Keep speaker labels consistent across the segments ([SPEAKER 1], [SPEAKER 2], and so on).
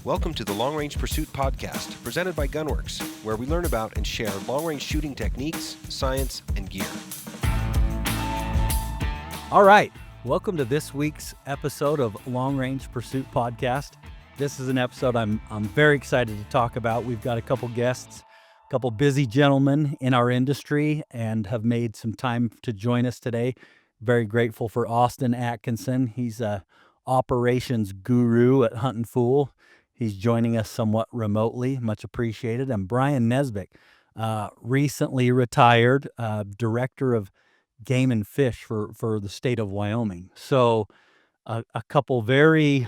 [SPEAKER 1] Welcome to the Long Range Pursuit Podcast, presented by Gunwerks, where we learn about and share long-range shooting techniques, science, and gear.
[SPEAKER 2] All right, welcome to this week's episode of Long Range Pursuit Podcast. This is an episode I'm very excited to talk about. We've got a couple guests, a couple busy gentlemen in our industry, and have made some time to join us today. Very grateful for Austin Atkinson. He's a operations guru at Huntin. He's joining us somewhat remotely, much appreciated. And Brian Nezvik, recently retired director of Game and Fish for the state of Wyoming. So a couple very,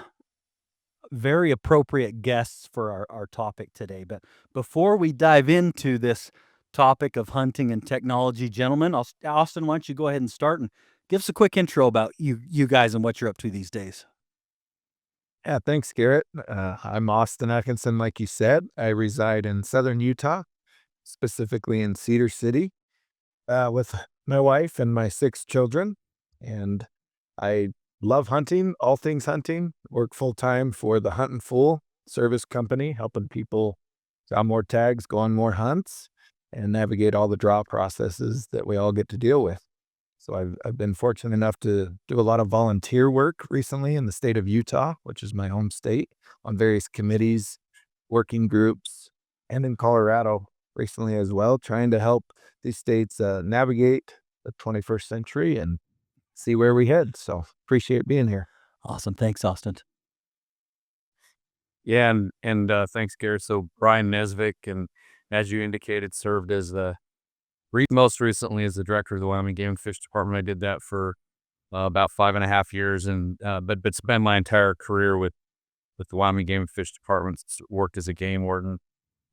[SPEAKER 2] very appropriate guests for our topic today. But before we dive into this topic of hunting and technology, gentlemen, Austin, why don't you go ahead and start and give us a quick intro about you guys and what you're up to these days.
[SPEAKER 3] Yeah, thanks, Garrett. I'm Austin Atkinson, like you said. I reside in southern Utah, specifically in Cedar City, with my wife and my 6 children. And I love hunting, all things hunting. Work full-time for the Huntin service company, helping people draw more tags, go on more hunts, and navigate all the draw processes that we all get to deal with. So I've been fortunate enough to do a lot of volunteer work recently in the state of Utah, which is my home state, on various committees, working groups, and in Colorado recently as well, trying to help these states navigate the 21st century and see where we head. So appreciate being here.
[SPEAKER 2] Awesome. Thanks, Austin.
[SPEAKER 4] Yeah, and thanks, Garrett. So Brian Nezvik, and as you indicated, served as the most recently as the director of the Wyoming Game and Fish department. I did that for about 5.5 years, and but spent my entire career with the Wyoming Game and Fish department. Worked as a game warden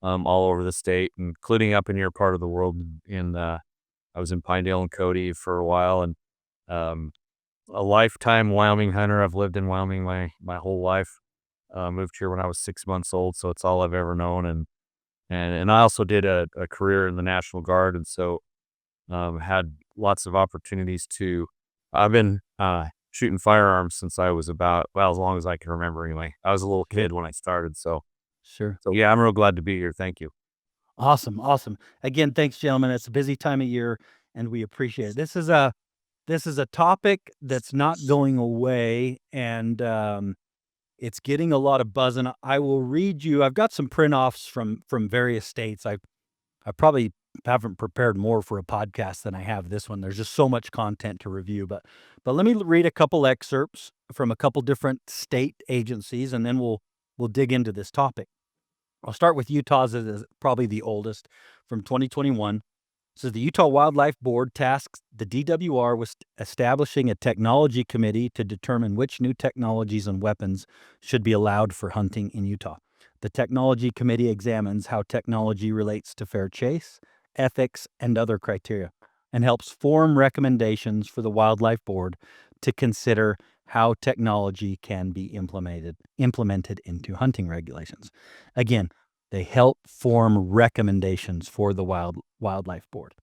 [SPEAKER 4] all over the state, including up in your part of the world. I was in Pinedale and Cody for a while, and a lifetime Wyoming hunter. I've lived in Wyoming my whole life. Moved here when I was 6 months old, so it's all I've ever known. And I also did a career in the National Guard, and so had lots of opportunities to. I've been shooting firearms since I was about, well, as long as I can remember anyway. I was a little kid when I started, so
[SPEAKER 2] Sure.
[SPEAKER 4] So yeah, I'm real glad to be here. Thank you.
[SPEAKER 2] Awesome. Again, thanks, gentlemen. It's a busy time of year, and we appreciate it. This is a topic that's not going away, and it's getting a lot of buzz. And I will read you. I've got some print offs from various states. I probably haven't prepared more for a podcast than I have this one. There's just so much content to review. But let me read a couple excerpts from a couple different state agencies, and then we'll dig into this topic. I'll start with Utah's, as probably the oldest, from 2021. It says the Utah Wildlife Board tasks the DWR with establishing a technology committee to determine which new technologies and weapons should be allowed for hunting in Utah. The technology committee examines how technology relates to fair chase, ethics, and other criteria, and helps form recommendations for the Wildlife Board to consider how technology can be implemented into hunting regulations. Again, they help form recommendations for the Wildlife Board.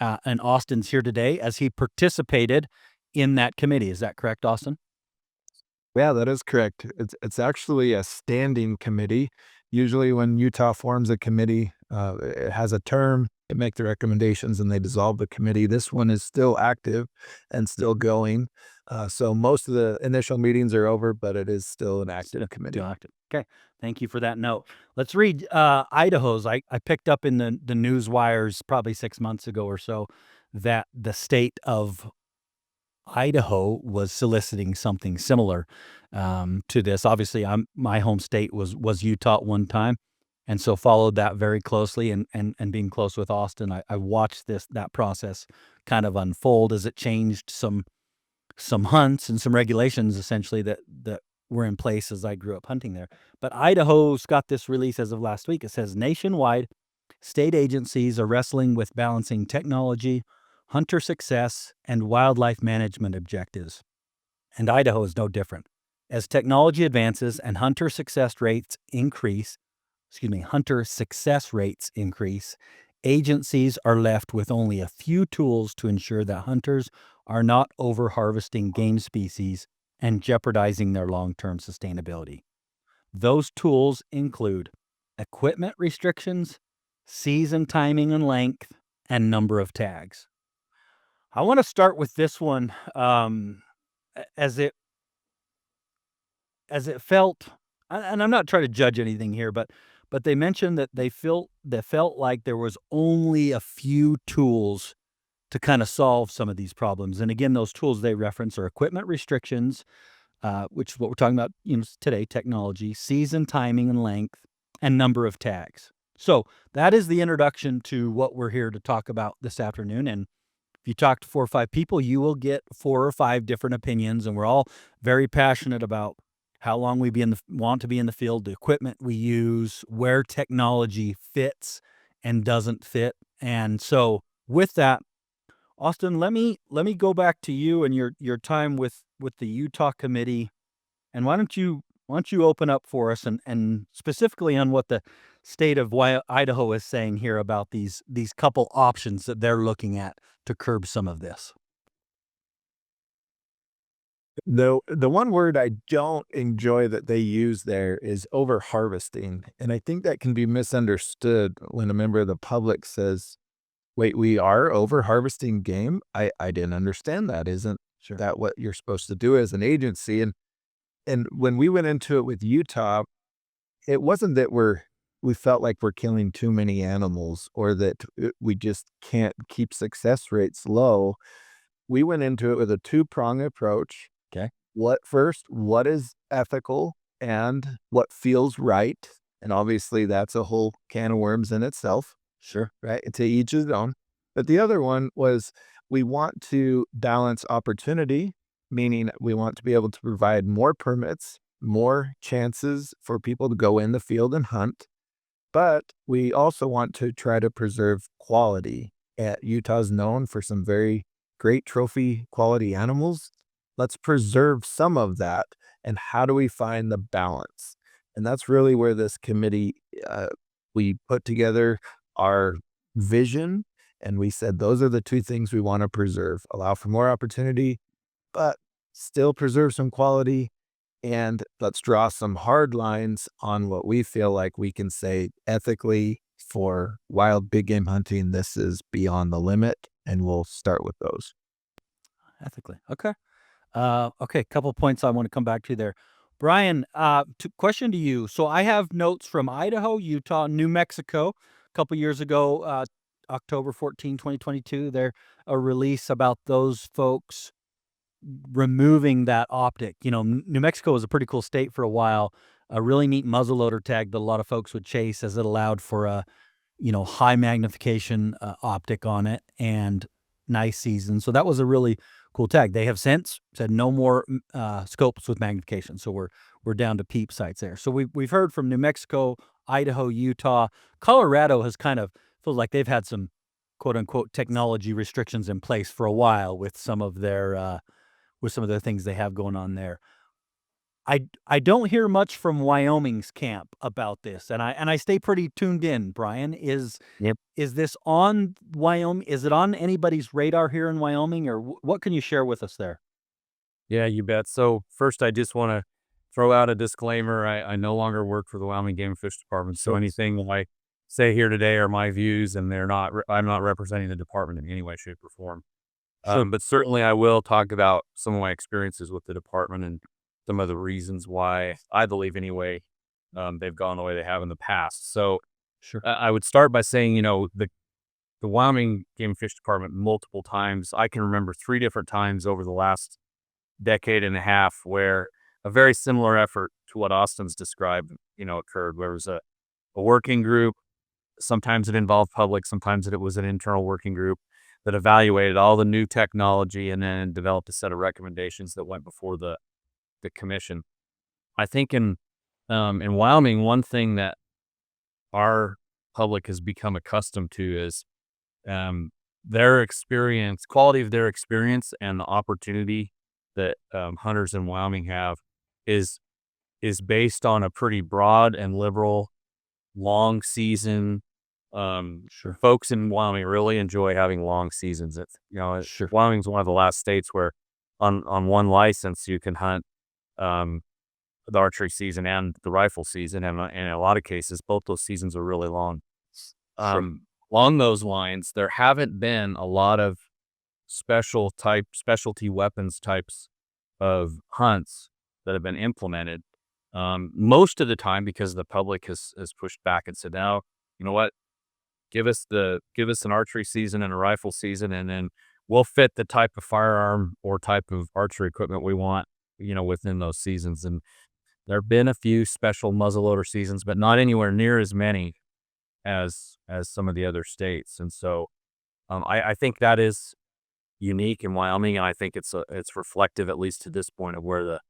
[SPEAKER 2] And Austin's here today as he participated in that committee. Is that correct, Austin?
[SPEAKER 3] Yeah, that is correct. It's actually a standing committee. Usually when Utah forms a committee, it has a term, they make the recommendations, and they dissolve the committee. This one is still active and still going. So most of the initial meetings are over, but it is still an active committee.
[SPEAKER 2] Still active. Okay. Thank you for that note. Let's read Idaho's. I picked up in the news wires probably 6 months ago or so that the state of Idaho was soliciting something similar to this. Obviously, my home state was Utah at one time, and so followed that very closely. And being close with Austin, I watched that process kind of unfold as it changed some hunts and some regulations essentially that were in place as I grew up hunting there. But Idaho's got this release as of last week. It says nationwide, state agencies are wrestling with balancing technology, hunter success, and wildlife management objectives. And Idaho is no different. As technology advances and hunter success rates increase, agencies are left with only a few tools to ensure that hunters are not over-harvesting game species and jeopardizing their long-term sustainability. Those tools include equipment restrictions, season timing and length, and number of tags. I want to start with this one, as it felt, and I'm not trying to judge anything here, but they mentioned that they felt like there was only a few tools to kind of solve some of these problems. And again, those tools they reference are equipment restrictions, which is what we're talking about, today, technology, season timing and length, and number of tags. So that is the introduction to what we're here to talk about this afternoon. And if you talk to 4 or 5 people, you will get 4 or 5 different opinions, and we're all very passionate about how long we want to be in the field, the equipment we use, where technology fits and doesn't fit. And so with that, Austin, let me go back to you and your time with the Utah committee, and why don't you open up for us and specifically on what the state of Idaho is saying here about these couple options that they're looking at to curb some of this.
[SPEAKER 3] The one word I don't enjoy that they use there is over harvesting. And I think that can be misunderstood when a member of the public says, wait, we are over harvesting game? I didn't understand that. Isn't
[SPEAKER 2] Sure.
[SPEAKER 3] that what you're supposed to do as an agency? And when we went into it with Utah, it wasn't that we felt like we're killing too many animals or that we just can't keep success rates low. We went into it with a 2-prong approach.
[SPEAKER 2] Okay.
[SPEAKER 3] What is ethical and what feels right? And obviously that's a whole can of worms in itself,
[SPEAKER 2] Sure.
[SPEAKER 3] right? To each his own. But the other one was we want to balance opportunity, meaning we want to be able to provide more permits, more chances for people to go in the field and hunt. But we also want to try to preserve quality. Utah's known for some very great trophy quality animals. Let's preserve some of that. And how do we find the balance? And that's really where this committee, we put together our vision, and we said those are the 2 things we want to preserve: allow for more opportunity, but still preserve some quality. And let's draw some hard lines on what we feel like we can say ethically for wild big game hunting. This is beyond the limit, and we'll start with those.
[SPEAKER 2] Ethically. Okay. Okay, couple points I want to come back to there. Brian, question to you. So I have notes from Idaho, Utah, New Mexico a couple years ago, October 14, 2022. There a release about those folks removing that optic. New Mexico was a pretty cool state for a while. A really neat muzzleloader tag that a lot of folks would chase, as it allowed for a high magnification optic on it and nice season. So that was a really cool tag. They have since said no more scopes with magnification. So we're down to peep sights there. So we've heard from New Mexico, Idaho, Utah. Colorado has kind of feels like they've had some quote unquote technology restrictions in place for a while with some of their things they have going on there. I don't hear much from Wyoming's camp about this, and I stay pretty tuned in. Brian, is this on Wyoming? Is it on anybody's radar here in Wyoming, or what can you share with us there?
[SPEAKER 4] Yeah, you bet. So first, I just want to throw out a disclaimer. I no longer work for the Wyoming Game and Fish Department, so anything I say here today are my views, and I'm not representing the department in any way, shape, or form.
[SPEAKER 2] Sure.
[SPEAKER 4] But certainly I will talk about some of my experiences with the department and some of the reasons why I believe anyway they've gone the way they have in the past. So
[SPEAKER 2] Sure.
[SPEAKER 4] I would start by saying, the Wyoming Game and Fish Department multiple times, I can remember 3 different times over the last decade and a half where a very similar effort to what Austin's described, occurred, where it was a working group. Sometimes it involved public, sometimes it was an internal working group that evaluated all the new technology and then developed a set of recommendations that went before the commission. I think in Wyoming, one thing that our public has become accustomed to is their experience, quality of their experience, and the opportunity that hunters in Wyoming have is based on a pretty broad and liberal long season.
[SPEAKER 2] Sure.
[SPEAKER 4] Folks in Wyoming really enjoy having long seasons.
[SPEAKER 2] Sure.
[SPEAKER 4] Wyoming's one of the last states where on one license you can hunt the archery season and the rifle season, and in a lot of cases, both those seasons are really long. Along those lines, there haven't been a lot of specialty weapons types of hunts that have been implemented. Most of the time, because the public has pushed back and said, "Now, you know what? Give us an archery season and a rifle season, and then we'll fit the type of firearm or type of archery equipment we want, within those seasons." And there have been a few special muzzleloader seasons, but not anywhere near as many as some of the other states. And so, I think that is unique in Wyoming, and I think it's reflective, at least to this point, of where the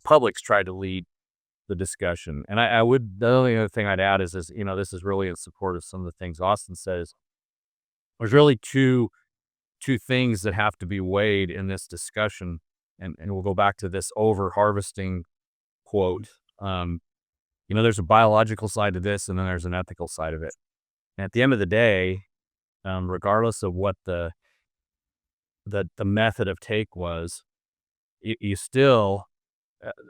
[SPEAKER 4] public's tried to lead the discussion. And the only other thing I'd add is this is really in support of some of the things Austin says. There's really two things that have to be weighed in this discussion, and we'll go back to this over harvesting quote. There's a biological side to this, and then there's an ethical side of it. And at the end of the day, regardless of what the method of take was, you still,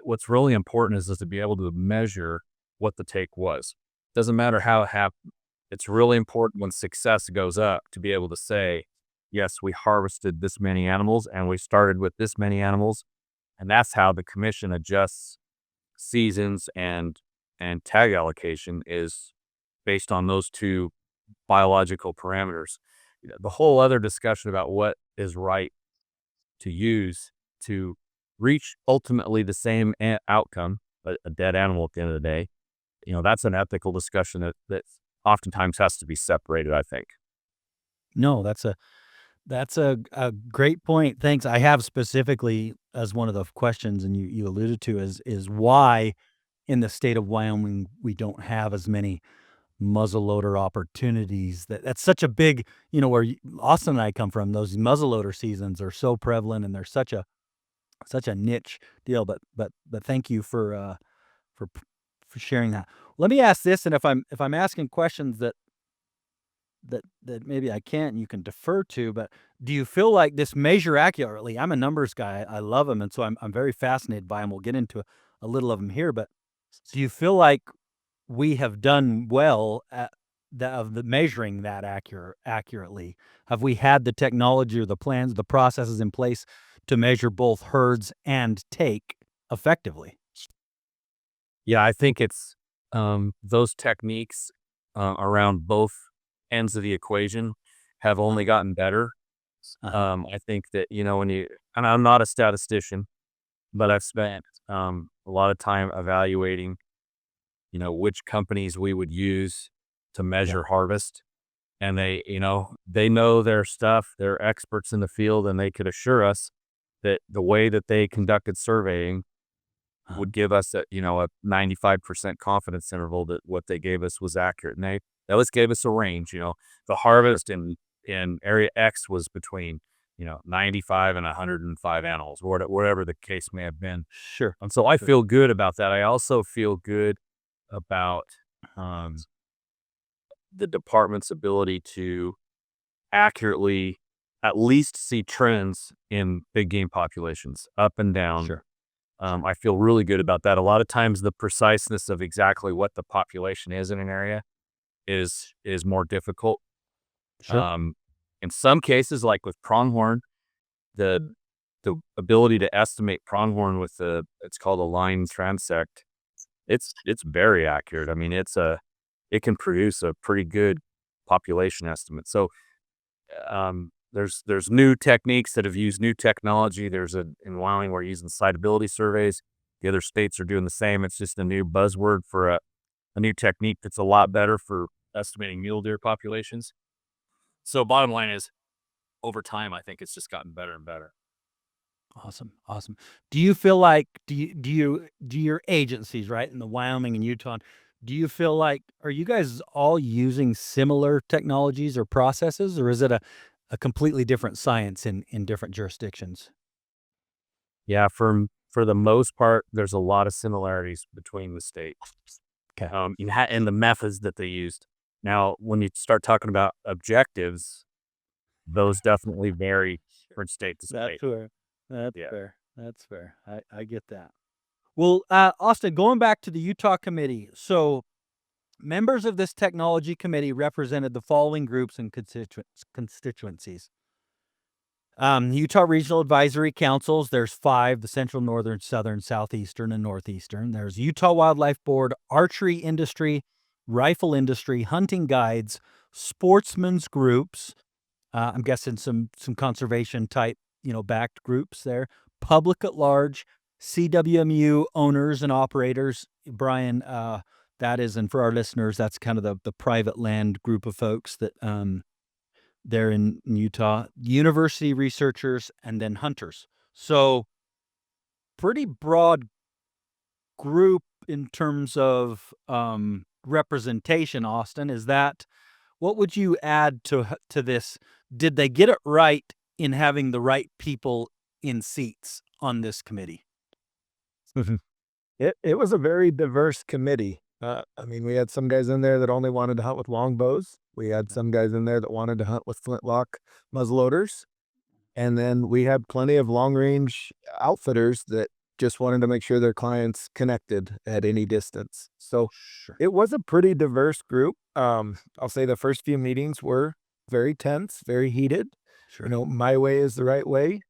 [SPEAKER 4] what's really important is to be able to measure what the take was. Doesn't matter how it happened. It's really important when success goes up to be able to say, yes, we harvested this many animals and we started with this many animals. And that's how the commission adjusts seasons and tag allocation, is based on those two biological parameters. The whole other discussion about what is right to use to reach ultimately the same outcome, a dead animal at the end of the day, that's an ethical discussion that oftentimes has to be separated, I think.
[SPEAKER 2] No, that's a great point. Thanks. I have specifically, as one of the questions, and you alluded to, is why in the state of Wyoming we don't have as many muzzleloader opportunities. That's such a big, where Austin and I come from, those muzzleloader seasons are so prevalent, and they're such a niche deal. But thank you for sharing that. Let me ask this, and if I'm asking questions that maybe I can't, and you can defer to, but do you feel like this measure accurately? I'm a numbers guy. I love them, and so I'm very fascinated by them. We'll get into a little of them here, but do you feel like we have done well at the measuring that accurately? Have we had the technology or the plans, the processes in place to measure both herds and take effectively?
[SPEAKER 4] Yeah, I think it's those techniques around both ends of the equation have only gotten better. I think that, and I'm not a statistician, but I've spent a lot of time evaluating, which companies we would use to measure harvest. And they know their stuff, they're experts in the field, and they could assure us that the way that they conducted surveying would give us a 95% confidence interval that what they gave us was accurate. And they always gave us a range. The harvest in area X was between 95 and 105 animals, whatever the case may have been.
[SPEAKER 2] Sure.
[SPEAKER 4] And so I feel good about that. I also feel good about the department's ability to accurately at least see trends in big game populations up and down.
[SPEAKER 2] Sure.
[SPEAKER 4] I feel really good about that. A lot of times the preciseness of exactly what the population is in an area is more difficult.
[SPEAKER 2] Sure.
[SPEAKER 4] In some cases, like with pronghorn, the ability to estimate pronghorn with it's called a line transect, it's very accurate. I mean, it can produce a pretty good population estimate. So there's new techniques that have used new technology. In Wyoming, we're using siteability surveys. The other states are doing the same. It's just a new buzzword for a new technique that's a lot better for estimating mule deer populations. So bottom line is, over time, I think it's just gotten better and better.
[SPEAKER 2] Awesome. Do you feel like do your agencies, right, in the Wyoming and Utah, do you feel like, are you guys all using similar technologies or processes, or is it a completely different science in different jurisdictions?
[SPEAKER 4] Yeah, for the most part, there's a lot of similarities between the states.
[SPEAKER 2] Okay.
[SPEAKER 4] And the methods that they used. Now, when you start talking about objectives, those definitely vary from state to state.
[SPEAKER 2] That's fair. That's
[SPEAKER 4] Yeah.
[SPEAKER 2] fair. That's fair. I get that. Well, Austin, going back to the Utah committee. So members of this technology committee represented the following groups and constituencies. Utah Regional Advisory Councils, there's 5, the Central, Northern, Southern, Southeastern, and Northeastern. There's Utah Wildlife Board, Archery Industry, Rifle Industry, Hunting Guides, Sportsmen's Groups, I'm guessing some conservation type, backed groups there, Public at Large, CWMU owners and operators. Brian, that is, and for our listeners, that's kind of the private land group of folks that they're in Utah, university researchers, and then hunters. So pretty broad group in terms of representation, Austin. What would you add to this? Did they get it right in having the right people in seats on this committee?
[SPEAKER 3] It was a very diverse committee. We had some guys in there that only wanted to hunt with longbows. We had some guys in there that wanted to hunt with flintlock muzzleloaders. And then we had plenty of long-range outfitters that just wanted to make sure their clients connected at any distance. So It was a pretty diverse group. I'll say the first few meetings were very tense, very heated.
[SPEAKER 2] Sure.
[SPEAKER 3] My way is the right way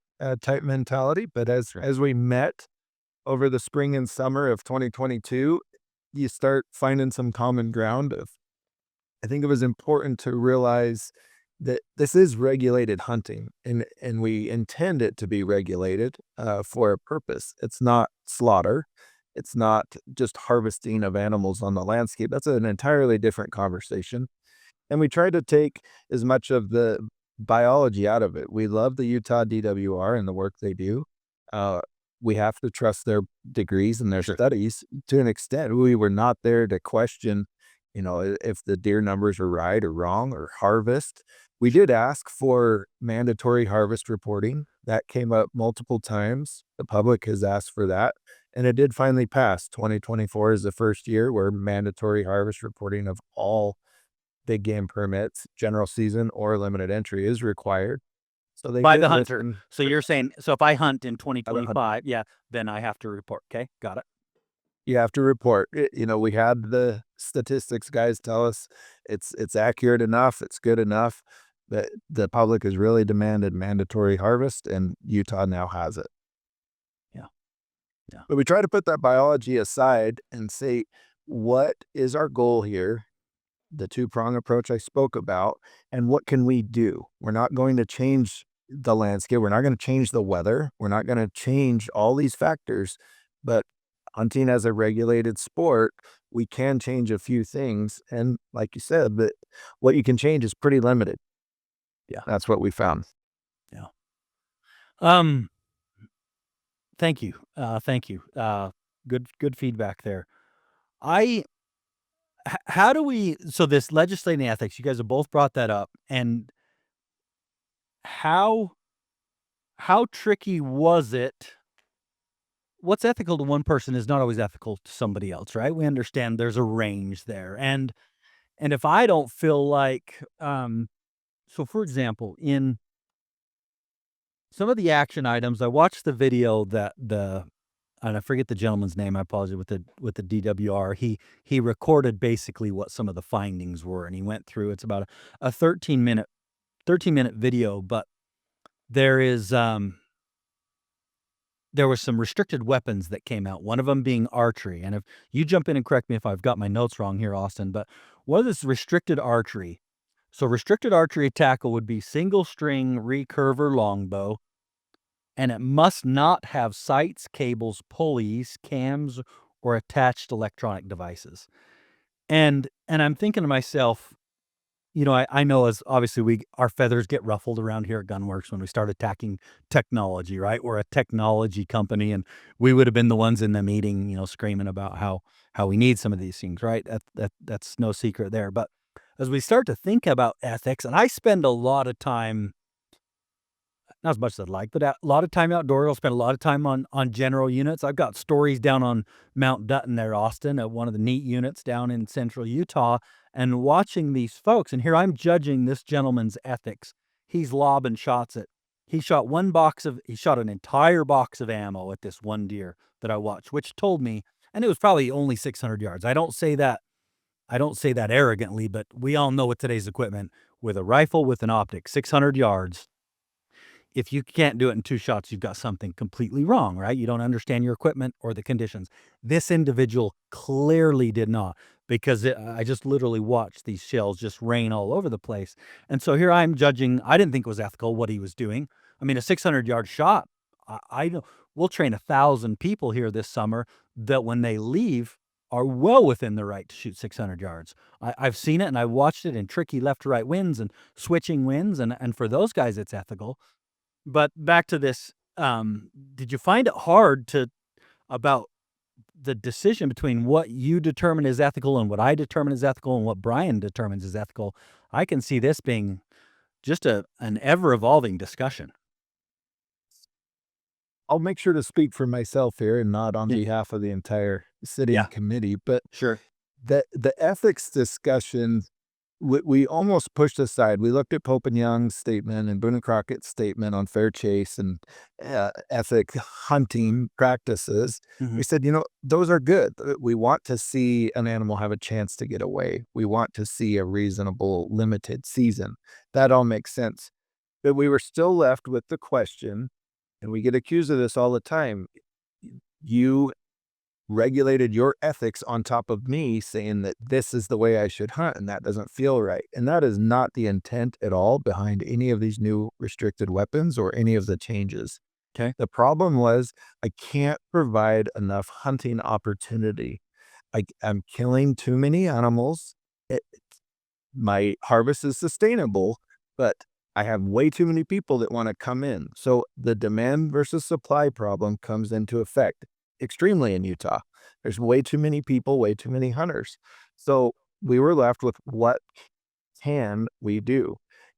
[SPEAKER 3] type mentality. But as we met over the spring and summer of 2022, you start finding some common ground. I think it was important to realize that this is regulated hunting, and we intend it to be regulated for a purpose. It's not slaughter. It's not just harvesting of animals on the landscape. That's an entirely different conversation. And we try to take as much of the biology out of it. We love the Utah DWR and the work they do. We have to trust their degrees and their studies to an extent. We were not there to question, if the deer numbers are right or wrong or harvest. We did ask for mandatory harvest reporting. That came up multiple times. The public has asked for that, and it did finally pass. 2024 is the first year where mandatory harvest reporting of all big game permits, general season or limited entry, is required. So they
[SPEAKER 2] By
[SPEAKER 3] did
[SPEAKER 2] the hunter.
[SPEAKER 3] listen.
[SPEAKER 2] So you're saying, if I hunt in 2025, then I have to report. Okay, got it.
[SPEAKER 3] You have to report. We had the statistics guys tell us it's accurate enough, it's good enough, that the public has really demanded mandatory harvest, and Utah now has it.
[SPEAKER 2] Yeah.
[SPEAKER 3] But we try to put that biology aside and say, what is our goal here? The two-prong approach I spoke about, and what can we do? We're not going to change the landscape. We're not going to change the weather. We're not going to change all these factors, but hunting as a regulated sport, we can change a few things. And like you said, but what you can change is pretty limited.
[SPEAKER 2] Yeah.
[SPEAKER 3] That's what we found.
[SPEAKER 2] Yeah. Thank you. Good feedback there. How do we, so this legislating ethics, you guys have both brought that up, and how tricky was it? What's ethical to one person is not always ethical to somebody else, right? We understand there's a range there. And if I don't feel like, so for example, in some of the action items, I watched the video that and I forget the gentleman's name, I apologize, with the DWR. He recorded basically what some of the findings were, and he went through, it's about a 13-minute video, but there were some restricted weapons that came out, one of them being archery. And if you jump in and correct me if I've got my notes wrong here, Austin, but what is restricted archery? So restricted archery tackle would be single string recurve or longbow, and it must not have sights, cables, pulleys, cams, or attached electronic devices. And I'm thinking to myself, I know, as obviously our feathers get ruffled around here at Gunwerks when we start attacking technology, right? We're a technology company, and we would have been the ones in the meeting, screaming about how we need some of these things, right? That's no secret there. But as we start to think about ethics, and I spend a lot of time, not as much as I'd like, but a lot of time outdoors. I'll spend a lot of time on general units. I've got stories down on Mount Dutton there, Austin, at one of the neat units down in central Utah, and watching these folks. And here I'm judging this gentleman's ethics. He's lobbing shots at, he shot an entire box of ammo at this one deer that I watched, which told me, and it was probably only 600 yards. I don't say that arrogantly, but we all know with today's equipment, with a rifle, with an optic, 600 yards, if you can't do it in 2 shots, you've got something completely wrong, right? You don't understand your equipment or the conditions. This individual clearly did not, because I just literally watched these shells just rain all over the place. And so here I'm judging. I didn't think it was ethical what he was doing. I mean, a 600-yard shot, I know we'll train 1,000 people here this summer that when they leave are well within the right to shoot 600 yards. I've seen it and I've watched it in tricky left to right winds and switching winds. And for those guys, it's ethical. But back to this, did you find it hard about the decision between what you determine is ethical and what I determine is ethical and what Brian determines is ethical? I can see this being just an ever-evolving discussion.
[SPEAKER 3] I'll make sure to speak for myself here and not on
[SPEAKER 2] Yeah.
[SPEAKER 3] behalf of the entire city
[SPEAKER 2] Yeah.
[SPEAKER 3] committee, but
[SPEAKER 2] Sure.
[SPEAKER 3] the ethics discussion, we almost pushed aside. We looked at Pope and Young's statement and Boone and Crockett's statement on fair chase and ethic hunting practices.
[SPEAKER 2] Mhm.
[SPEAKER 3] We said, those are good. We want to see an animal have a chance to get away. We want to see a reasonable, limited season. That all makes sense. But we were still left with the question, and we get accused of this all the time. You regulated your ethics on top of me saying that this is the way I should hunt, and that doesn't feel right. And that is not the intent at all behind any of these new restricted weapons or any of the changes.
[SPEAKER 2] Okay.
[SPEAKER 3] The problem was I can't provide enough hunting opportunity. I'm killing too many animals. My harvest is sustainable, but I have way too many people that want to come in. So the demand versus supply problem comes into effect extremely in Utah. There's way too many people, way too many hunters. So we were left with what can we do?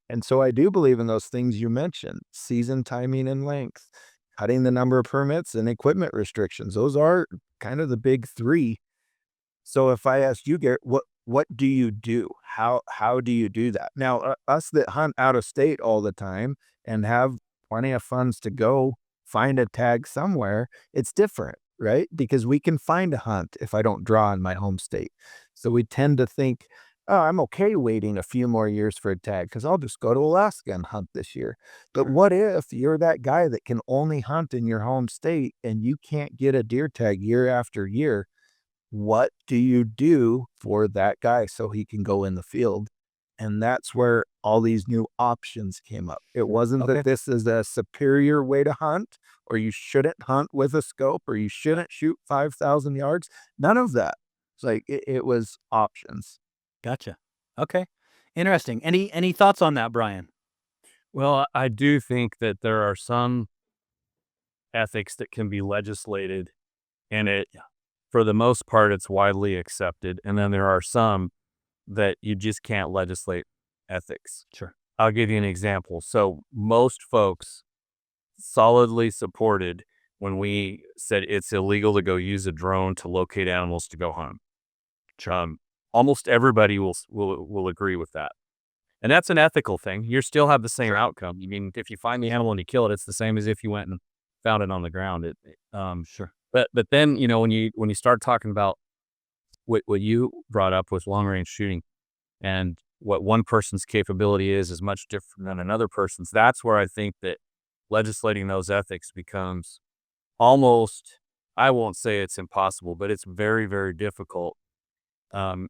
[SPEAKER 3] And so I do believe in those things you mentioned: season timing and length, cutting the number of permits, and equipment restrictions. Those are kind of the big 3. So if I asked you, Garrett, what do you do? How do you do that? Now, us that hunt out of state all the time and have plenty of funds to go find a tag somewhere, it's different, right? Because we can find a hunt if I don't draw in my home state. So we tend to think, oh, I'm okay waiting a few more years for a tag because I'll just go to Alaska and hunt this year. But what if you're that guy that can only hunt in your home state and you can't get a deer tag year after year? What do you do for that guy so he can go in the field? And that's where all these new options came up. It wasn't
[SPEAKER 2] Okay.
[SPEAKER 3] that this is a superior way to hunt, or you shouldn't hunt with a scope, or you shouldn't shoot 5,000 yards. None of that. It's like it was options.
[SPEAKER 2] Gotcha. Okay. Interesting. Any thoughts on that, Brian?
[SPEAKER 4] Well, I do think that there are some ethics that can be legislated, and for the most part, it's widely accepted. And then there are some that you just can't legislate ethics.
[SPEAKER 2] Sure.
[SPEAKER 4] I'll give you an example. So most folks solidly supported when we said it's illegal to go use a drone to locate animals to go hunt. Almost everybody will agree with that. And that's an ethical thing. You still have the same outcome. I mean, if you find the animal and you kill it, it's the same as if you went and found it on the ground.
[SPEAKER 2] Sure.
[SPEAKER 4] But then, when you start talking about what you brought up with long range shooting and what one person's capability is much different than another person's, that's where I think that legislating those ethics becomes almost, I won't say it's impossible, but it's very, very difficult, and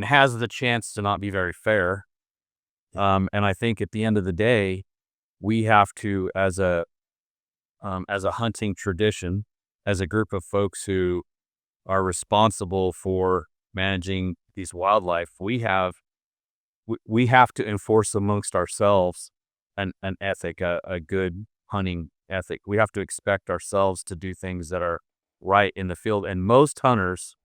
[SPEAKER 4] has the chance to not be very fair. And I think at the end of the day, we have to, as a hunting tradition, as a group of folks who are responsible for managing these wildlife, we have to enforce amongst ourselves an ethic, a good hunting ethic. We have to expect ourselves to do things that are right in the field. And most hunters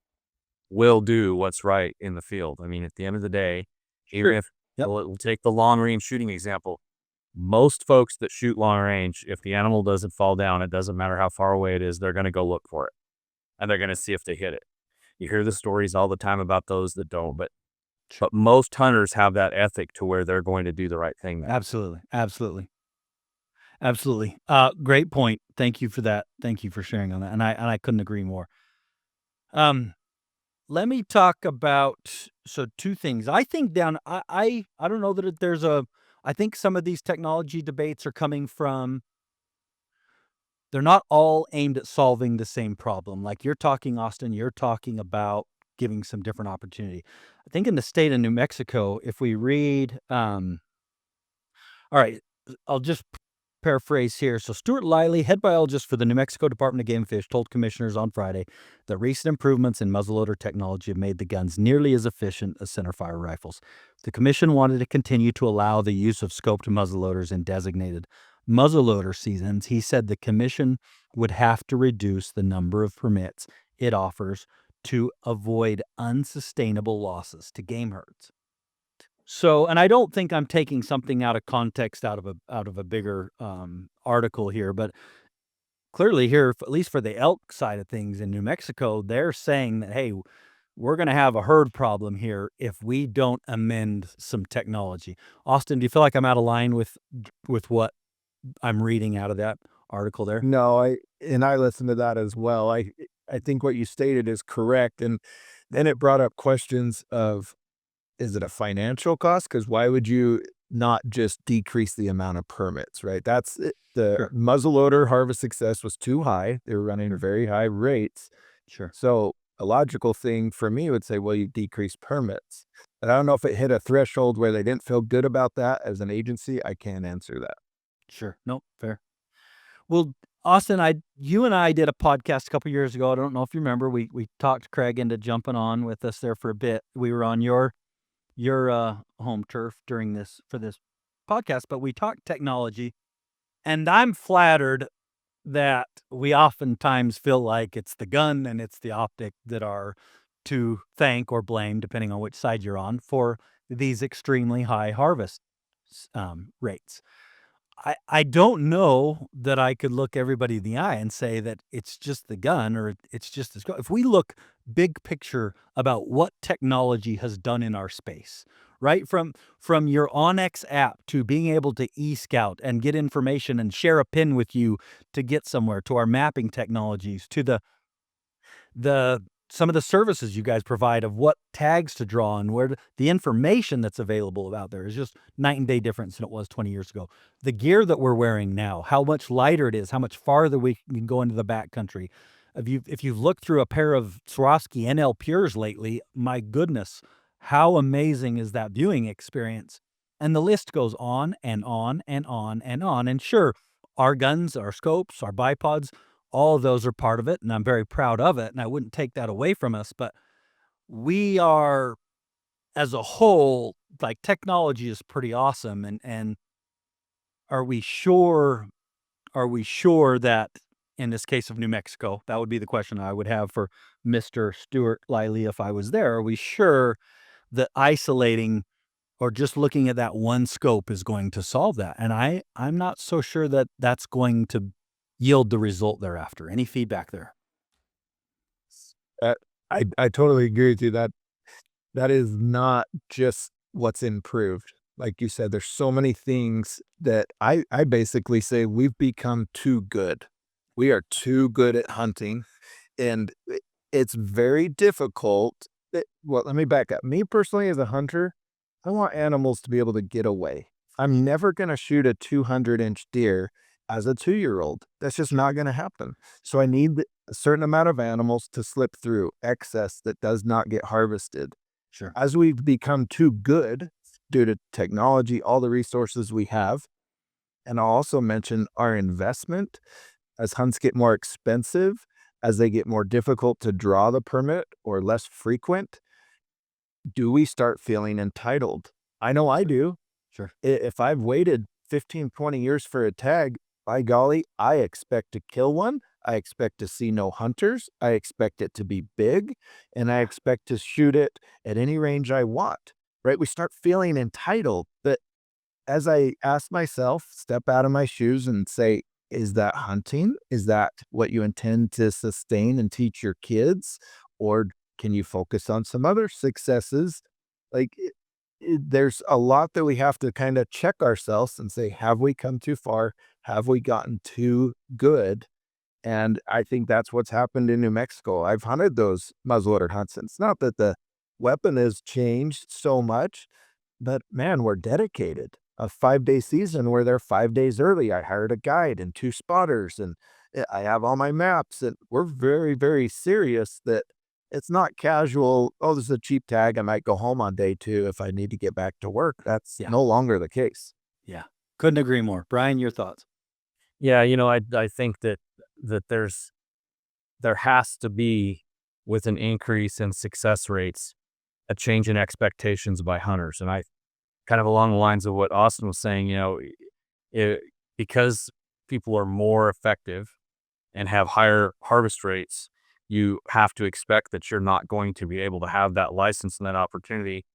[SPEAKER 4] will do what's right in the field. I mean, at the end of the day, even if we'll take the long range shooting example, most folks that shoot long range, if the animal doesn't fall down, it doesn't matter how far away it is, they're going to go look for it and they're going to see if they hit it. You hear the stories all the time about those that don't, but most hunters have that ethic to where they're going to do the right thing.
[SPEAKER 2] Absolutely. Absolutely. Great point. Thank you for that. Thank you for sharing on that. And I couldn't agree more. Let me talk about two things. I think I don't know that I think some of these technology debates are coming from, they're not all aimed at solving the same problem. Like you're talking, Austin, you're talking about giving some different opportunity. I think in the state of New Mexico, if we read, all right, I'll just paraphrase here. So Stuart Liley, head biologist for the New Mexico Department of Game and Fish, told commissioners on Friday that recent improvements in muzzleloader technology have made the guns nearly as efficient as centerfire rifles. The commission wanted to continue to allow the use of scoped muzzleloaders in designated muzzleloader seasons. He said the commission would have to reduce the number of permits it offers to avoid unsustainable losses to game herds. So, and I don't think I'm taking something out of context out of a bigger article here, but clearly here, at least for the elk side of things in New Mexico, they're saying that, hey, we're going to have a herd problem here if we don't amend some technology. Austin, do you feel like I'm out of line with what I'm reading out of that article there?
[SPEAKER 3] No, I listened to that as well. I think what you stated is correct, and then it brought up questions of, is it a financial cost? Because why would you not just decrease the amount of permits, right? That's it. The
[SPEAKER 2] Sure.
[SPEAKER 3] muzzleloader harvest success was too high. They were running very high rates.
[SPEAKER 2] Sure.
[SPEAKER 3] So a logical thing for me would say, well, you decrease permits. And I don't know if it hit a threshold where they didn't feel good about that as an agency. I can't answer that.
[SPEAKER 2] Sure. No, fair. Well, Austin, you and I did a podcast a couple years ago. I don't know if you remember. We talked Craig into jumping on with us there for a bit. We were on your home turf for this podcast, but we talked technology, and I'm flattered that we oftentimes feel like it's the gun and it's the optic that are to thank or blame, depending on which side you're on, for these extremely high harvest rates. I don't know that I could look everybody in the eye and say that it's just the gun or it's just this. If we look big picture about what technology has done in our space, right? From your Onyx app to being able to e-scout and get information and share a pin with you to get somewhere, to our mapping technologies, to the some of the services you guys provide of what tags to draw and where the information that's available out there is just night and day difference than it was 20 years ago. The gear that we're wearing now, how much lighter it is, how much farther we can go into the backcountry. If you've looked through a pair of Swarovski NL Pures lately, my goodness, how amazing is that viewing experience? And the list goes on and on and on and on. And sure, our guns, our scopes, our bipods, all of those are part of it, and I'm very proud of it, and I wouldn't take that away from us. But we are, as a whole, like, technology is pretty awesome. And are we sure that in this case of New Mexico, that would be the question I would have for Mr. Stuart Liley if I was there. Are we sure that isolating or just looking at that one scope is going to solve that? And I'm not so sure that that's going to yield the result thereafter. Any feedback there?
[SPEAKER 3] I totally agree with you. That is not just what's improved. Like you said, there's so many things that I basically say we've become too good. We are too good at hunting, and it's very difficult. Well, let me back up. Me personally, as a hunter, I want animals to be able to get away. I'm never going to shoot a 200-inch deer as a 2-year-old. That's just not going to happen. So I need a certain amount of animals to slip through, excess that does not get harvested.
[SPEAKER 2] Sure.
[SPEAKER 3] As we've become too good due to technology, all the resources we have, and I'll also mention our investment. As hunts get more expensive, as they get more difficult to draw the permit or less frequent, do we start feeling entitled? I know I do.
[SPEAKER 2] Sure.
[SPEAKER 3] If I've waited 15, 20 years for a tag, by golly, I expect to kill one. I expect to see no hunters. I expect it to be big, and I expect to shoot it at any range I want, right? We start feeling entitled. But as I ask myself, step out of my shoes and say, is that hunting? Is that what you intend to sustain and teach your kids? Or can you focus on some other successes? Like, there's a lot that we have to kind of check ourselves and say, have we come too far? Have we gotten too good? And I think that's what's happened in New Mexico. I've hunted those muzzleloader hunts. It's not that the weapon has changed so much, but man, we're dedicated. A 5-day season where they're 5 days early. I hired a guide and 2 spotters, and I have all my maps, and we're very, very serious that it's not casual. Oh, this is a cheap tag. I might go home on day 2 if I need to get back to work. That's
[SPEAKER 2] Yeah.
[SPEAKER 3] no longer the case.
[SPEAKER 2] Yeah. Couldn't agree more. Brian, your thoughts?
[SPEAKER 4] Yeah, I think that there has to be, with an increase in success rates, a change in expectations by hunters. And I kind of along the lines of what Austin was saying, because people are more effective and have higher harvest rates, you have to expect that you're not going to be able to have that license and that opportunity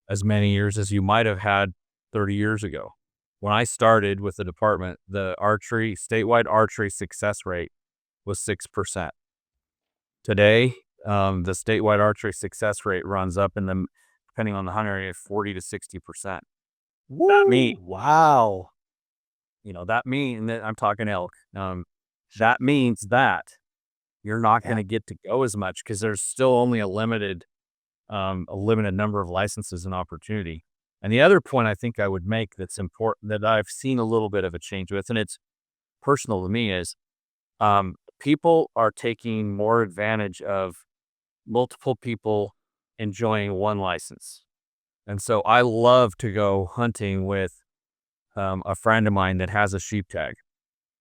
[SPEAKER 4] as many years as you might have had 30 years ago. When I started with the department, the statewide archery success rate was 6%. Today, the statewide archery success rate runs up depending on the hunter area, 40 to 60%. That means,
[SPEAKER 2] Wow.
[SPEAKER 4] that means that I'm talking elk. That means that you're not going to get to go as much because there's still only a limited number of licenses and opportunity. And the other point I think I would make that's important that I've seen a little bit of a change with, and it's personal to me, is people are taking more advantage of multiple people enjoying one license. And so I love to go hunting with a friend of mine that has a sheep tag.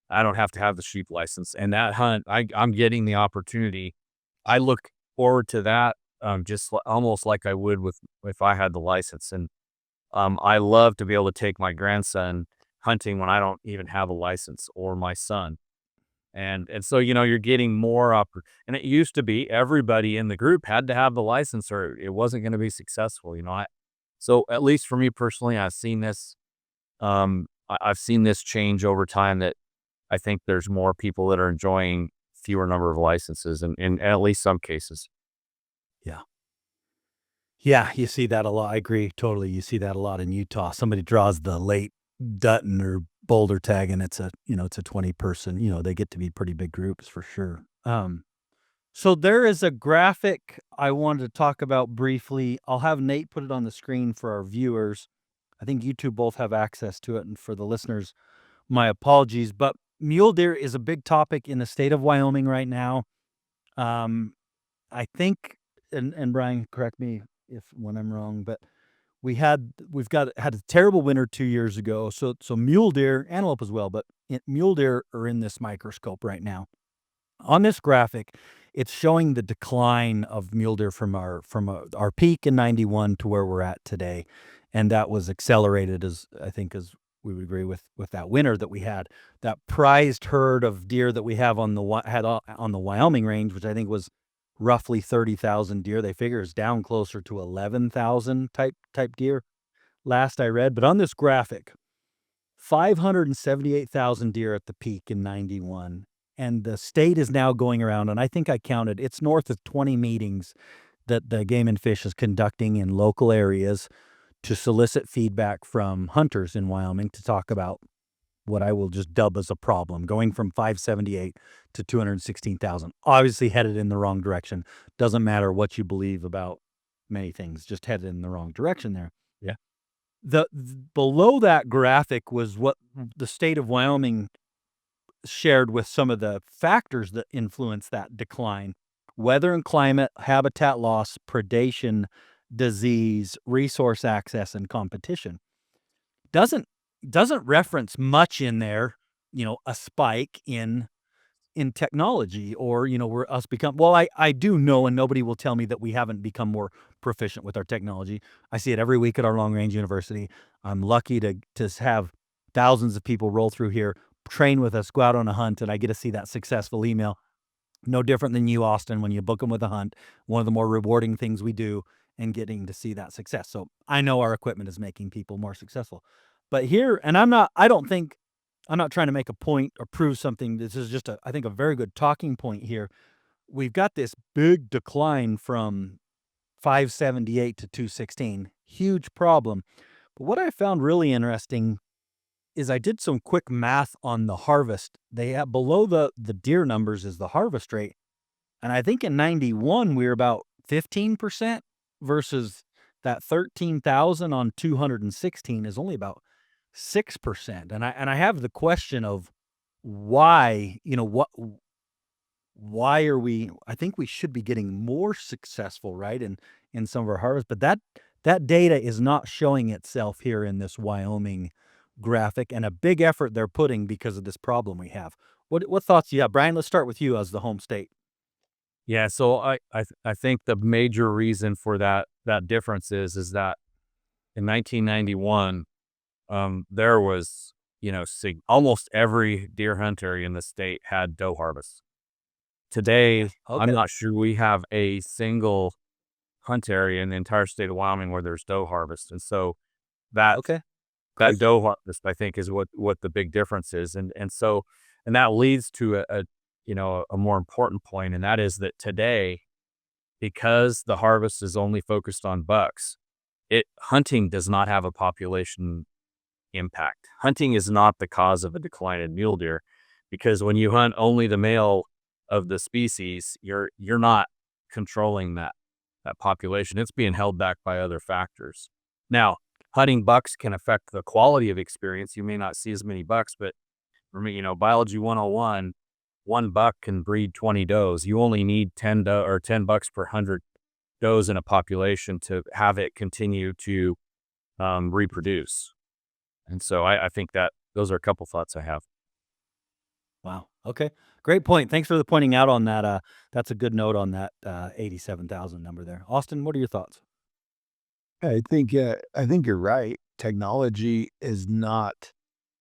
[SPEAKER 4] I don't have to have the sheep license. And that hunt, I'm getting the opportunity. I look forward to that almost like I would if I had the license. And I love to be able to take my grandson hunting when I don't even have a license, or my son. And so, you're getting more and it used to be everybody in the group had to have the license or it wasn't going to be successful. So at least for me personally, I've seen this change over time, that I think there's more people that are enjoying fewer number of licenses in at least some cases.
[SPEAKER 2] Yeah, you see that a lot. I agree totally. You see that a lot in Utah. Somebody draws the late Dutton or Boulder tag, and it's a 20 person. They get to be pretty big groups for sure. So there is a graphic I wanted to talk about briefly. I'll have Nate put it on the screen for our viewers. I think you two both have access to it, and for the listeners, my apologies. But mule deer is a big topic in the state of Wyoming right now. I think, and Brian, correct me when I'm wrong, but we've had a terrible winter 2 years ago. So mule deer, antelope as well, but mule deer are in this microscope right now. On this graphic, it's showing the decline of mule deer from our peak in 91 to where we're at today, and that was accelerated, as we would agree with that winter that we had. That prized herd of deer that we have on the Wyoming range, which I think was roughly 30,000 deer. They figure is down closer to 11,000 type deer last I read. But on this graphic, 578,000 deer at the peak in 91. And the state is now going around, and I think I counted, it's north of 20 meetings that the Game and Fish is conducting in local areas to solicit feedback from hunters in Wyoming to talk about what I will just dub as a problem, going from 578 to 216,000. Obviously headed in the wrong direction. Doesn't matter what you believe about many things, just headed in the wrong direction there.
[SPEAKER 4] Yeah.
[SPEAKER 2] Below that graphic was what the state of Wyoming shared with some of the factors that influence that decline: weather and climate, habitat loss, predation, disease, resource access, and competition. Doesn't reference much in there, a spike in technology, or we're us become, well, I do know, and nobody will tell me that we haven't become more proficient with our technology. I see it every week at our long range university. I'm lucky to have thousands of people roll through here, train with us, go out on a hunt, and I get to see that successful email. No different than you, Austin, when you book them with a hunt. One of the more rewarding things we do, and getting to see that success. So I know our equipment is making people more successful. But here, and I'm not trying to make a point or prove something. This is just I think a very good talking point here. We've got this big decline from 578 to 216. Huge problem. But what I found really interesting is I did some quick math on the harvest. They have below the deer numbers is the harvest rate. And I think in 91 we were about 15% versus that 13,000 on 216 is only about 6%. And I have the question of why, why are we, I think we should be getting more successful, right, in some of our harvests, but that data is not showing itself here in this Wyoming graphic, and a big effort they're putting because of this problem we have. What thoughts do you have, Brian? Let's start with you as the home state.
[SPEAKER 4] Yeah, so I think the major reason for that difference is that in 1991, there was, almost every deer hunter in the state had doe harvests. Today,
[SPEAKER 2] Okay.
[SPEAKER 4] I'm not sure we have a single hunt area in the entire state of Wyoming where there's doe harvest. And so that
[SPEAKER 2] Okay.
[SPEAKER 4] that doe harvest, I think, is what the big difference is. And that leads to a more important point, and that is that today, because the harvest is only focused on bucks, hunting does not have a population impact. Hunting is not the cause of a decline in mule deer, because when you hunt only the male of the species, you're not controlling that population. It's being held back by other factors. Now, hunting bucks can affect the quality of experience. You may not see as many bucks, but for me, biology 101, one buck can breed 20 does. You only need 10 bucks per 100 does in a population to have it continue to reproduce. And so I think that those are a couple thoughts I have.
[SPEAKER 2] Wow. Okay. Great point. Thanks for pointing out on that. That's a good note on that 87,000 number there. Austin, what are your thoughts?
[SPEAKER 3] I think you're right. Technology is not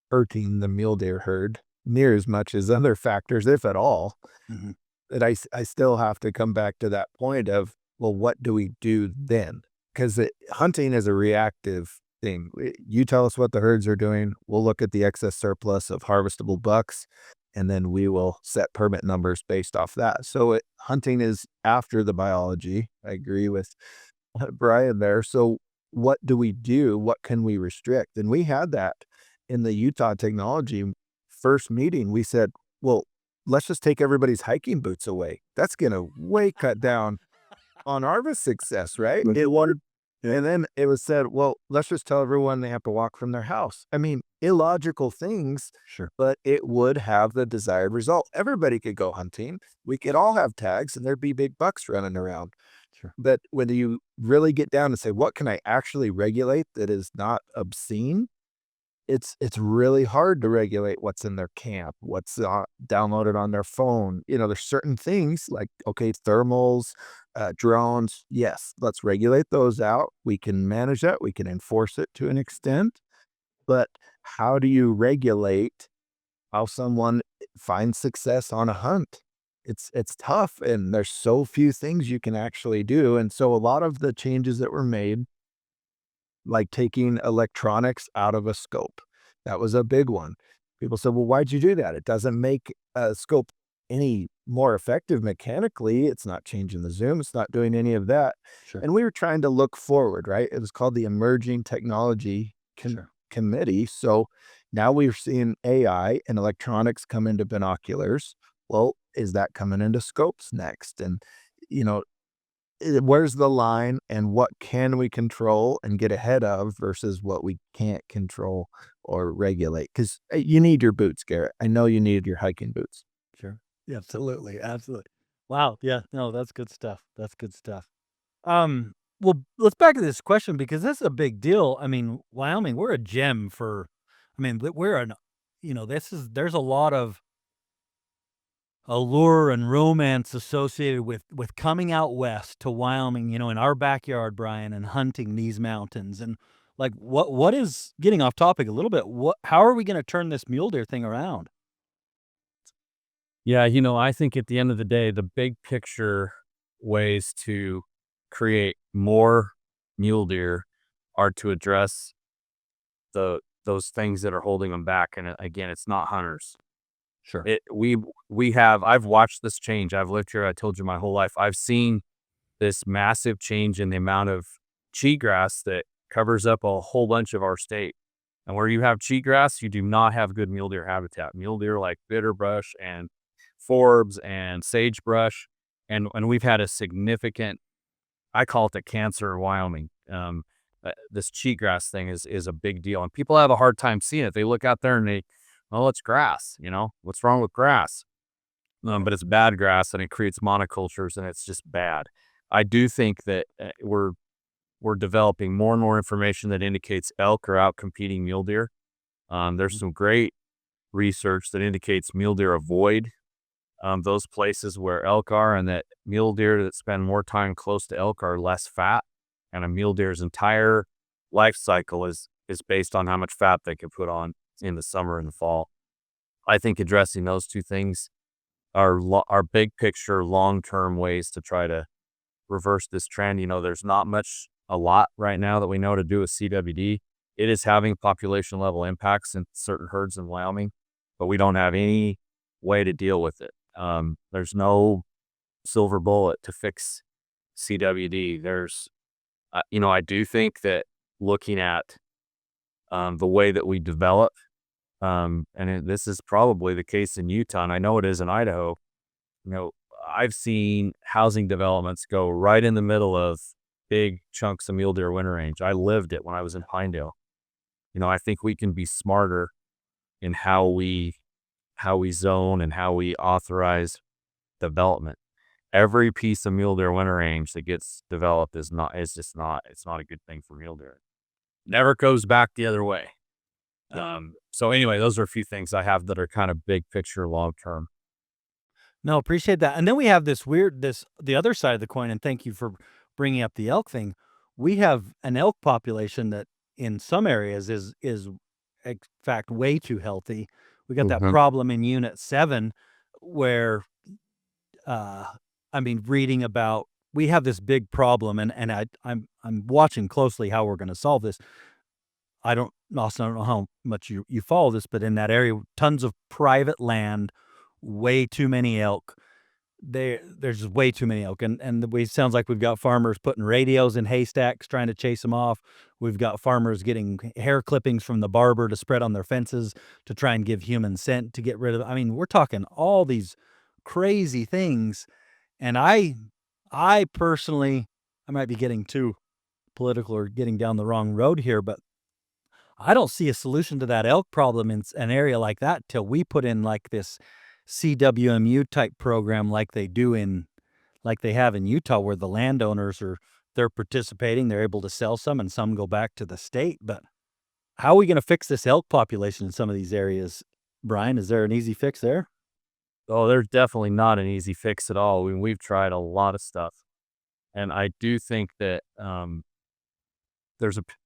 [SPEAKER 3] hurting the mule deer herd near as much as other factors, if at all.
[SPEAKER 2] Mhm.
[SPEAKER 3] That I still have to come back to that point of, well, what do we do then? Because hunting is a reactive thing. You tell us what the herds are doing. We'll look at the excess surplus of harvestable bucks, and then we will set permit numbers based off that. So hunting is after the biology. I agree with Brian there. So what do we do? What can we restrict? And we had that in the Utah technology first meeting. We said, well, let's just take everybody's hiking boots away. That's going to way cut down on harvest success, right? And then it was said, well, let's just tell everyone they have to walk from their house. I mean, illogical things,
[SPEAKER 2] Sure.
[SPEAKER 3] but it would have the desired result. Everybody could go hunting. We could all have tags and there'd be big bucks running around.
[SPEAKER 2] Sure.
[SPEAKER 3] But when you really get down and say, what can I actually regulate that is not obscene? It's really hard to regulate what's in their camp, what's downloaded on their phone. There's certain things like, okay, thermals, drones. Yes, let's regulate those out. We can manage that. We can enforce it to an extent. But how do you regulate how someone finds success on a hunt? It's tough, and there's so few things you can actually do. And so a lot of the changes that were made, like taking electronics out of a scope, that was a big one. People said, well, why'd you do that? It doesn't make a scope any more effective mechanically. It's not changing the zoom. It's not doing any of that.
[SPEAKER 2] Sure.
[SPEAKER 3] And we were trying to look forward, right? It was called the Emerging Technology
[SPEAKER 2] Sure.
[SPEAKER 3] Committee. So now we're seeing AI and electronics come into binoculars. Well, is that coming into scopes next? And, where's the line, and what can we control and get ahead of versus what we can't control or regulate? Because you need your boots, Garrett. I know you need your hiking boots.
[SPEAKER 2] Sure. Yeah, absolutely. Absolutely. Wow. Yeah. No, that's good stuff. That's good stuff. Well, let's back to this question because that's a big deal. I mean, Wyoming, we're a gem there's a lot of allure and romance associated with coming out west to Wyoming, in our backyard, Brian, and hunting these mountains. And like, what is, getting off topic a little bit, how are we going to turn this mule deer thing around?
[SPEAKER 4] Yeah, I think at the end of the day, the big picture ways to create more mule deer are to address those things that are holding them back. And again, it's not hunters.
[SPEAKER 2] Sure.
[SPEAKER 4] I've watched this change. I've lived here, I told you, my whole life. I've seen this massive change in the amount of cheatgrass that covers up a whole bunch of our state. And where you have cheatgrass, you do not have good mule deer habitat. Mule deer like bitterbrush and forbs and sagebrush. And we've had a significant, I call it the cancer of Wyoming. This cheatgrass thing is a big deal. And people have a hard time seeing it. They look out there and it's grass, what's wrong with grass? But it's bad grass and it creates monocultures and it's just bad. I do think that we're developing more and more information that indicates elk are out competing mule deer. There's some great research that indicates mule deer avoid those places where elk are, and that mule deer that spend more time close to elk are less fat. And a mule deer's entire life cycle is based on how much fat they can put on in the summer and the fall. I think addressing those two things are big picture, long-term ways to try to reverse this trend. There's not a lot right now that we know to do with CWD. It is having population level impacts in certain herds in Wyoming, but we don't have any way to deal with it. There's no silver bullet to fix CWD. I do think that looking at the way that we develop, this is probably the case in Utah, and I know it is in Idaho. I've seen housing developments go right in the middle of big chunks of mule deer winter range. I lived it when I was in Pinedale. I think we can be smarter in how we zone and how we authorize development. Every piece of mule deer winter range that gets developed it's not a good thing for mule deer. Never goes back the other way. So anyway, those are a few things I have that are kind of big picture, long term.
[SPEAKER 2] No, appreciate that. And then we have the other side of the coin, and thank you for bringing up the elk thing. We have an elk population that in some areas is in fact way too healthy. We got that problem in Unit 7 where, reading about, we have this big problem, and I'm watching closely how we're going to solve this. Austin, I don't know how much you follow this, but in that area, tons of private land, way too many elk. There's just way too many elk, and it sounds like we've got farmers putting radios in haystacks trying to chase them off. We've got farmers getting hair clippings from the barber to spread on their fences to try and give human scent to get rid of. We're talking all these crazy things, and I personally, I might be getting too political or getting down the wrong road here, but I don't see a solution to that elk problem in an area like that till we put in like this CWMU type program like they have in Utah, where the landowners they're participating, they're able to sell some, and some go back to the state. But how are we going to fix this elk population in some of these areas, Brian? Is there an easy fix there?
[SPEAKER 4] Oh, there's definitely not an easy fix at all. We've tried a lot of stuff, and I do think that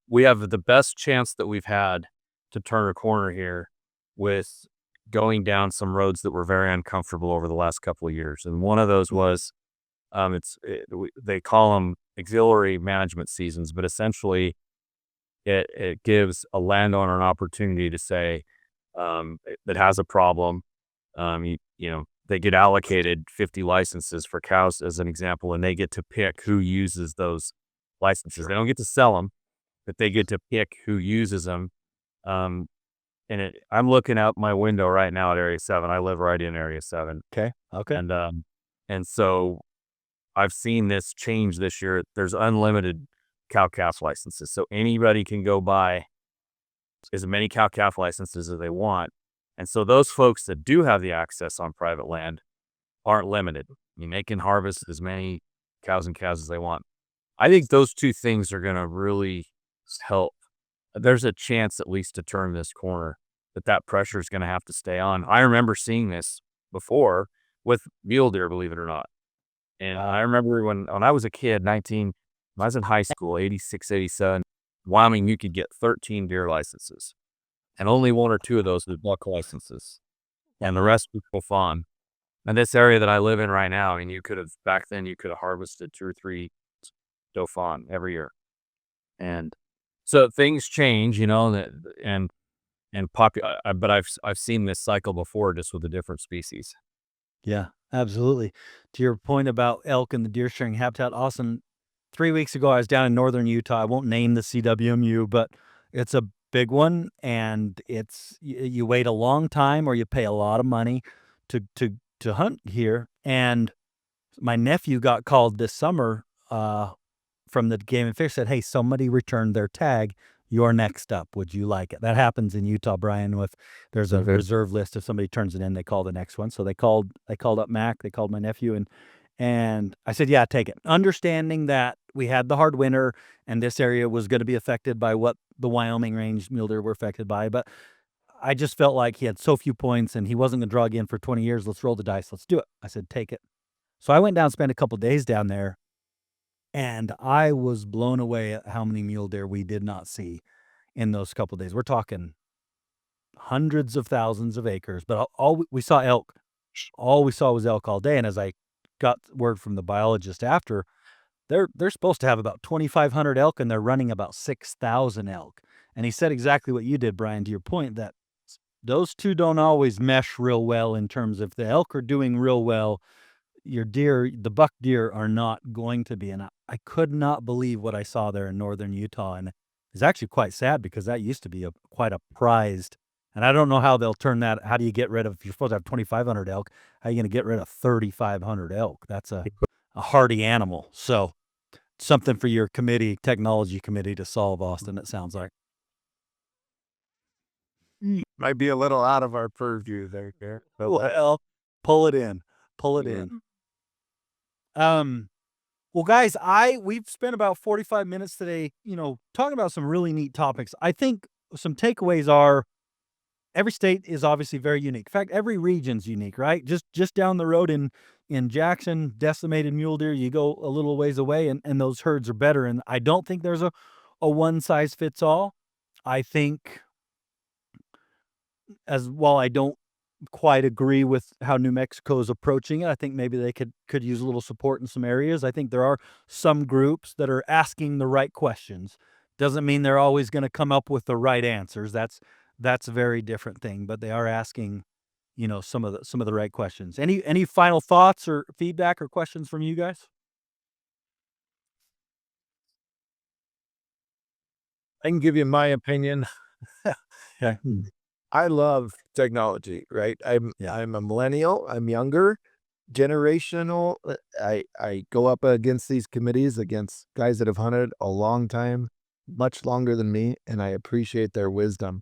[SPEAKER 4] we have the best chance that we've had to turn a corner here with going down some roads that were very uncomfortable over the last couple of years. And one of those was, they call them auxiliary management seasons, but essentially it gives a landowner an opportunity to say, that has a problem. They get allocated 50 licenses for cows as an example, and they get to pick who uses those licenses. They don't get to sell them, but they get to pick who uses them. I'm looking out my window right now at Area 7. I live right in Area 7.
[SPEAKER 2] Okay.
[SPEAKER 4] And so I've seen this change this year. There's unlimited cow-calf licenses. So anybody can go buy as many cow-calf licenses as they want. And so those folks that do have the access on private land aren't limited. They can harvest as many cows and calves as they want. I think those two things are going to really help. There's a chance at least to turn this corner, that pressure is going to have to stay on. I remember seeing this before with mule deer, believe it or not. And I remember when I was a kid, when I was in high school, 86, 87, Wyoming, you could get 13 deer licenses. And only one or two of those were buck licenses. And the rest were fawn. And this area that I live in right now, back then you could have harvested 2 or 3 dauphin every year. And so things change, but I've seen this cycle before, just with a different species.
[SPEAKER 2] Yeah, absolutely. To your point about elk and the deer sharing habitat, Austin, 3 weeks ago I was down in northern Utah. I won't name the CWMU, but it's a big one, and you wait a long time or you pay a lot of money to hunt here. And my nephew got called this summer from the Game and Fish, said, "Hey, somebody returned their tag. You're next up. Would you like it?" That happens in Utah, Brian. There's a
[SPEAKER 3] Okay.
[SPEAKER 2] reserve list. If somebody turns it in, they call the next one. So they called up Mac. They called my nephew, and I said, "Yeah, take it." Understanding that we had the hard winter and this area was going to be affected by what the Wyoming range mule deer were affected by, but I just felt like he had so few points and he wasn't going to draw again for 20 years. Let's roll the dice. Let's do it. I said, "Take it." So I went down, spent a couple days down there, and I was blown away at how many mule deer we did not see in those couple days. We're talking hundreds of thousands of acres, but we saw elk. All we saw was elk all day. And as I got word from the biologist after, they're supposed to have about 2,500 elk, and they're running about 6,000 elk. And he said exactly what you did, Brian, to your point, that those two don't always mesh real well in terms of the elk are doing real well. Your deer, the buck deer, are not going to be. And I could not believe what I saw there in northern Utah. And it's actually quite sad because that used to be quite a prized. And I don't know how they'll turn that. How do you get rid of, if you're supposed to have 2,500 elk, how are you going to get rid of 3,500 elk? That's a hardy animal. So something for your technology committee to solve, Austin, it sounds like.
[SPEAKER 3] Might be a little out of our purview there, Garrett. But
[SPEAKER 2] Well, pull it in. Pull it in. Well, guys, we've spent about 45 minutes today, talking about some really neat topics. I think some takeaways are every state is obviously very unique. In fact, every region's unique, right? Just down the road in Jackson, decimated mule deer, you go a little ways away and those herds are better. And I don't think there's a one size fits all. I think, as while I don't quite agree with how New Mexico is approaching it, I think maybe they could use a little support in some areas. I think there are some groups that are asking the right questions. Doesn't mean they're always going to come up with the right answers. That's a very different thing, but they are asking, some of the right questions. Any final thoughts or feedback or questions from you guys?
[SPEAKER 3] I can give you my opinion.
[SPEAKER 2] Okay.
[SPEAKER 3] I love technology, right? I'm a millennial. I'm younger, generational. I go up against these committees, against guys that have hunted a long time, much longer than me, and I appreciate their wisdom.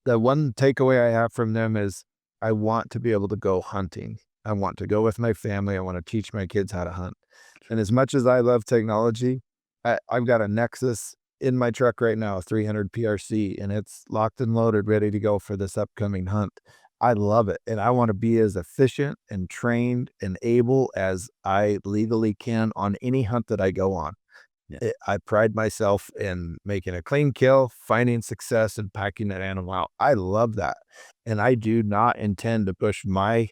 [SPEAKER 3] The one takeaway I have from them is I want to be able to go hunting. I want to go with my family. I want to teach my kids how to hunt. And as much as I love technology, I've got a Nexus in my truck right now, a 300 PRC, and it's locked and loaded, ready to go for this upcoming hunt. I love it. And I want to be as efficient and trained and able as I legally can on any hunt that I go on.
[SPEAKER 2] Yeah.
[SPEAKER 3] I pride myself in making a clean kill, finding success, and packing that animal out. I love that. And I do not intend to push my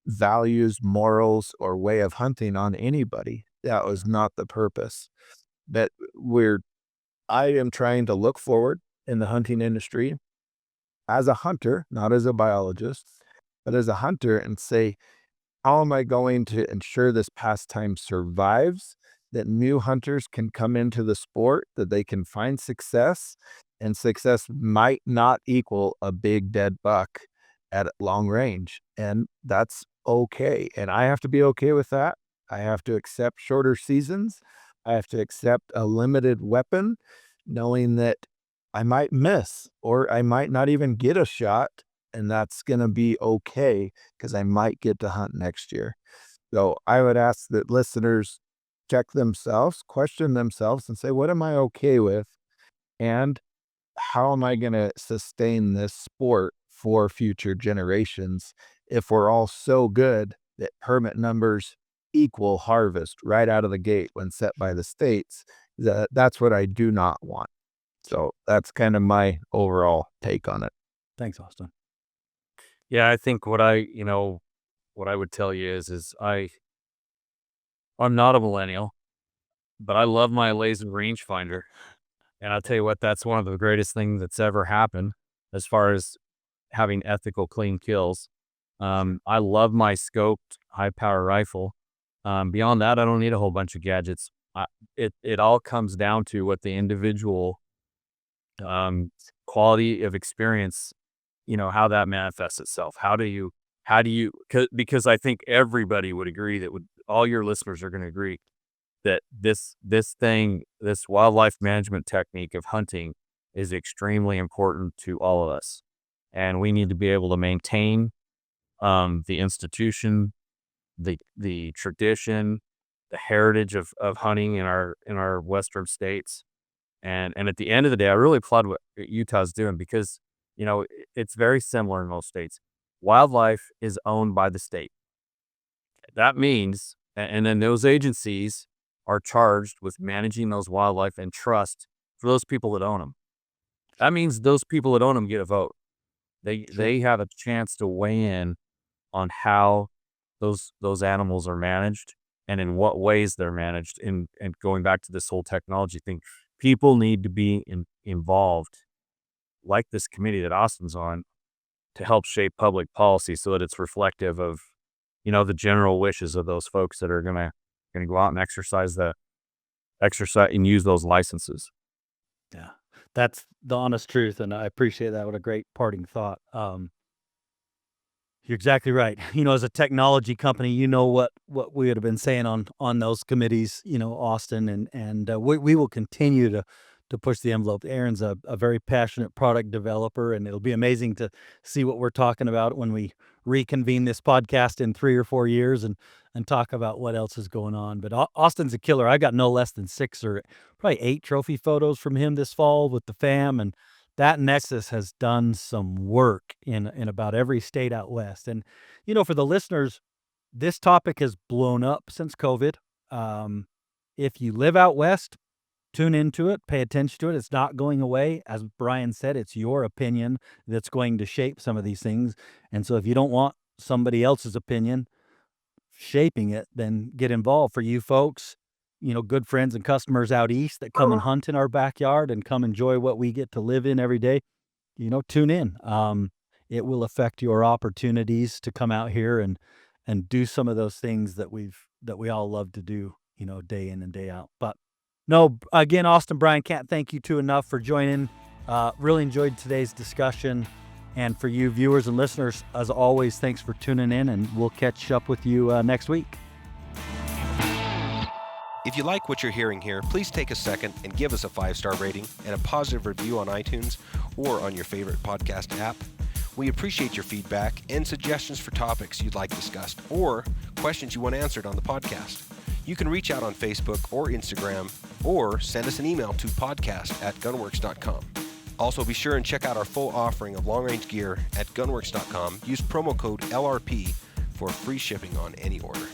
[SPEAKER 3] values, morals, or way of hunting on anybody. That was not the purpose. But I am trying to look forward in the hunting industry as a hunter, not as a biologist, but as a hunter, and say, how am I going to ensure this pastime survives, that new hunters can come into the sport, that they can find success, and success might not equal a big dead buck at long range. And that's okay. And I have to be okay with that. I have to accept shorter seasons. I have to accept a limited weapon, knowing that I might miss or I might not even get a shot, and that's going to be okay because I might get to hunt next year. So I would ask that listeners check themselves, question themselves, and say, what am I okay with? And how am I going to sustain this sport for future generations if we're all so good that permit numbers equal harvest right out of the gate when set by the states? That's what I do not want. So that's kind of my overall take on it.
[SPEAKER 2] Thanks, Austin.
[SPEAKER 4] Yeah, I think what I would tell you is I'm not a millennial, but I love my laser rangefinder. And I'll tell you what, that's one of the greatest things that's ever happened as far as having ethical, clean kills. I love my scoped high power rifle. Beyond that, I don't need a whole bunch of gadgets. It all comes down to what the individual quality of experience, how that manifests itself. How do you, because I think everybody would agree all your listeners are going to agree that this wildlife management technique of hunting is extremely important to all of us. And we need to be able to maintain the institution, the tradition, the heritage of hunting in our western states. And at the end of the day, I really applaud what Utah's doing, because, it's very similar in most states. Wildlife is owned by the state. That means, and then those agencies are charged with managing those wildlife and trust for those people that own them. That means those people that own them get a vote. They have a chance to weigh in on how those animals are managed and in what ways they're managed. And going back to this whole technology thing, people need to be involved, like this committee that Austin's on, to help shape public policy so that it's reflective of, the general wishes of those folks that are gonna go out and exercise and use those licenses.
[SPEAKER 2] Yeah, that's the honest truth, and I appreciate that. What a great parting thought. You're exactly right. As a technology company, what we would have been saying on those committees, Austin, and we will continue to push the envelope. Aaron's a very passionate product developer, and it'll be amazing to see what we're talking about when we reconvene this podcast in 3 or 4 years and talk about what else is going on. But Austin's a killer. I got no less than 6 or probably 8 trophy photos from him this fall with the fam, and that Nexus has done some work in about every state out west. And, for the listeners, this topic has blown up since COVID. If you live out west, tune into it, pay attention to it. It's not going away. As Brian said, it's your opinion that's going to shape some of these things. And so if you don't want somebody else's opinion shaping it, then get involved. For you folks, good friends and customers out east that come and hunt in our backyard and come enjoy what we get to live in every day, tune in. It will affect your opportunities to come out here and do some of those things that we all love to do, day in and day out. But no, again, Austin, Brian, can't thank you two enough for joining. Really enjoyed today's discussion. And for you viewers and listeners, as always, thanks for tuning in, and we'll catch up with you next week.
[SPEAKER 1] If you like what you're hearing here, please take a second and give us a 5-star rating and a positive review on iTunes or on your favorite podcast app. We appreciate your feedback and suggestions for topics you'd like discussed or questions you want answered on the podcast. You can reach out on Facebook or Instagram or send us an email to podcast@gunwerks.com. Also, be sure and check out our full offering of long-range gear at gunwerks.com. Use promo code LRP for free shipping on any order.